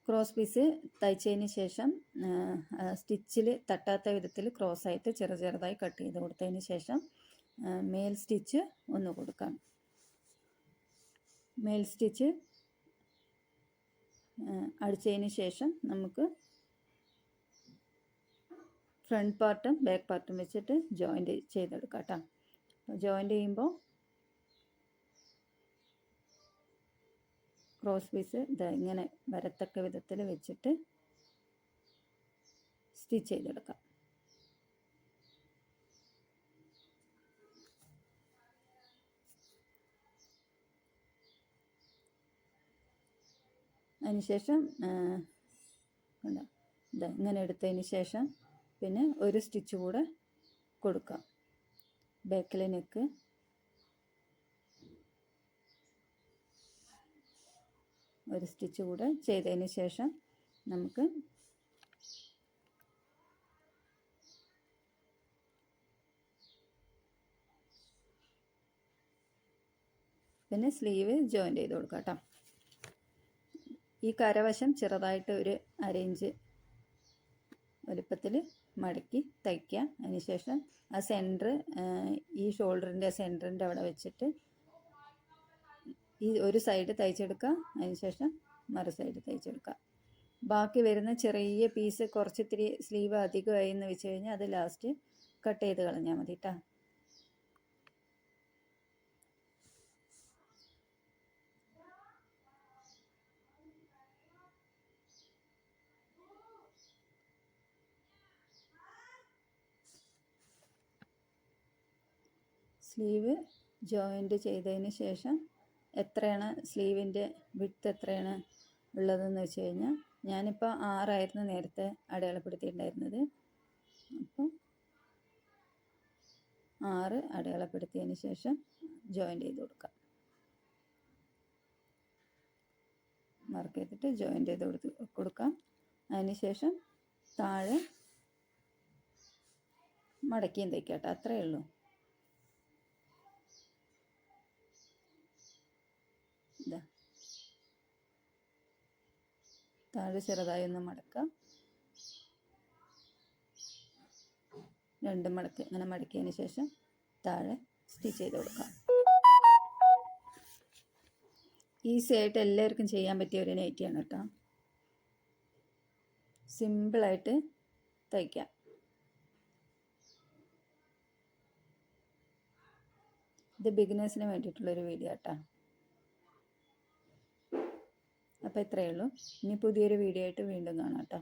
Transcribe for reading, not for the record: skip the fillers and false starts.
Cross piece തയ്ച്ചതിന് ശേഷം സ്റ്റിച്ചിൽ തട്ടാത്ത വിധത്തിൽ ക്രോസായിട്ട് ചെറുതായി കട്ട് ചെയ്ത് കൊടുത്തതിന് ശേഷം മേൽ സ്റ്റിച്ച് ഒന്ന് കൊടുക്കാം. മേൽ സ്റ്റിച്ച് അടിച്ചതിന് ശേഷം നമുക്ക് ഫ്രണ്ട് പാർട്ടും ബാക്ക് പാർട്ടും വെച്ചിട്ട് ജോയിൻ്റ് ചെയ്തെടുക്കാം കേട്ടോ. ജോയിൻ്റ് ചെയ്യുമ്പോൾ ക്രോസ് പീസ് ഇങ്ങനെ വരത്തക്ക വിധത്തിൽ വെച്ചിട്ട് സ്റ്റിച്ച് ചെയ്തെടുക്കാം. അതിനുശേഷം ഇങ്ങനെ എടുത്തതിന് ശേഷം പിന്നെ ഒരു സ്റ്റിച്ച് കൂടെ കൊടുക്കാം. ബാക്കിലെ നെക്ക് ഒരു സ്റ്റിച്ച് കൂടെ ചെയ്തതിന് ശേഷം നമുക്ക് പിന്നെ സ്ലീവ് ജോയിൻ്റ് ചെയ്ത് കൊടുക്കാം കേട്ടോ. ഈ കരവശം ചെറുതായിട്ട് ഒരു 1/2 ഇഞ്ച് വലുപ്പത്തിൽ മടക്കി തയ്ക്കുക. അതിനുശേഷം ആ സെൻറ്റർ ഈ ഷോൾഡറിൻ്റെ സെൻറ്ററിൻ്റെ അവിടെ വെച്ചിട്ട് ഈ ഒരു സൈഡ് തയ്ച്ചെടുക്കുക. അതിനുശേഷം മറു സൈഡ് തയ്ച്ചെടുക്കുക. ബാക്കി വരുന്ന ചെറിയ പീസ് കുറച്ചിത്തിരി സ്ലീവ് അധികമായി എന്ന് വെച്ച് കഴിഞ്ഞാൽ അത് ലാസ്റ്റ് കട്ട് ചെയ്ത് കളഞ്ഞാൽ മതി കേട്ടോ. സ്ലീവ് ജോയിൻ്റ് ചെയ്തതിന് ശേഷം എത്രയാണ് സ്ലീവിൻ്റെ വിഡ്ത്ത് എത്രയാണ് ഉള്ളതെന്ന് വെച്ച് കഴിഞ്ഞാൽ ഞാനിപ്പോൾ 6 നേരത്തെ അടയാളപ്പെടുത്തിയിട്ടുണ്ടായിരുന്നത്. അപ്പം 6 അടയാളപ്പെടുത്തിയതിന് ശേഷം ജോയിൻ്റ് ചെയ്ത് കൊടുക്കാം. മാർക്ക് ചെയ്തിട്ട് ജോയിൻ്റ് ചെയ്ത് കൊടുക്കാം. അതിന് ശേഷം താഴെ മടക്കിയും തയ്ക്കാം കേട്ടോ. അത്രയേ ഉള്ളൂ. താഴെ ചെറുതായി ഒന്ന് മടക്കാം. 2 മടക്ക് ഇങ്ങനെ മടക്കിയതിന് ശേഷം താഴെ സ്റ്റിച്ച് ചെയ്ത് കൊടുക്കാം. ഈസി ആയിട്ട് എല്ലാവർക്കും ചെയ്യാൻ പറ്റിയ ഒരു നൈറ്റിയാണ് കേട്ടോ. സിമ്പിളായിട്ട് തയ്ക്കാം. ഇത് ബിഗിനേഴ്സിന് വേണ്ടിയിട്ടുള്ളൊരു വീഡിയോ കേട്ടോ. അപ്പോൾ ഇത്രയേ ഉള്ളൂ. ഇനി പുതിയൊരു വീഡിയോ ആയിട്ട് വീണ്ടും കാണാം കേട്ടോ.